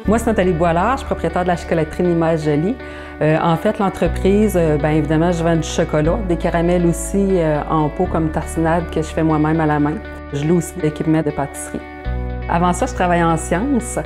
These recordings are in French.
Moi, c'est Nathalie Boilard, je suis propriétaire de la chocolaterie L'Image Jolie. En fait, l'entreprise, bien évidemment, je vends du chocolat, des caramels aussi en pot comme tartinade que je fais moi-même à la main. Je loue aussi l'équipement de pâtisserie. Avant ça, je travaillais en sciences,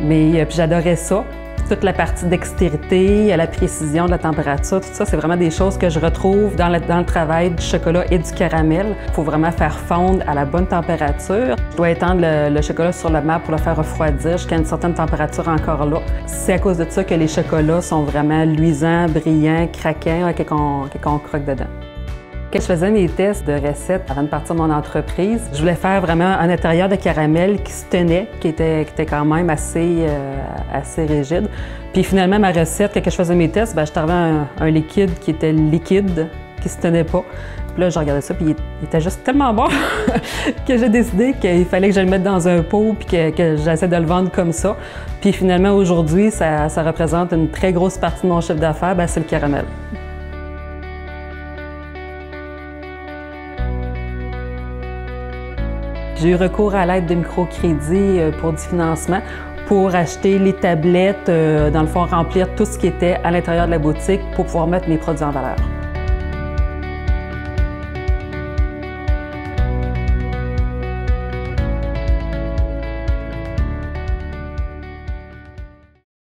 mais puis j'adorais ça. Toute la partie dextérité, la précision de la température, tout ça, c'est vraiment des choses que je retrouve dans le travail du chocolat et du caramel. Il faut vraiment faire fondre à la bonne température. Je dois étendre le chocolat sur le mât pour le faire refroidir jusqu'à une certaine température encore là. C'est à cause de ça que les chocolats sont vraiment luisants, brillants, craquants quand on croque dedans. Quand je faisais mes tests de recettes avant de partir de mon entreprise, je voulais faire vraiment un intérieur de caramel qui se tenait, qui était quand même assez rigide. Puis finalement, ma recette, quand je faisais mes tests, bien, je trouvais un liquide qui était liquide, qui se tenait pas. Puis là, je regardais ça, puis il était juste tellement bon que j'ai décidé qu'il fallait que je le mette dans un pot puis que j'essaie de le vendre comme ça. Puis finalement, aujourd'hui, ça représente une très grosse partie de mon chiffre d'affaires, bien, c'est le caramel. J'ai eu recours à l'aide de microcrédit pour du financement pour acheter les tablettes, dans le fond, remplir tout ce qui était à l'intérieur de la boutique pour pouvoir mettre mes produits en valeur.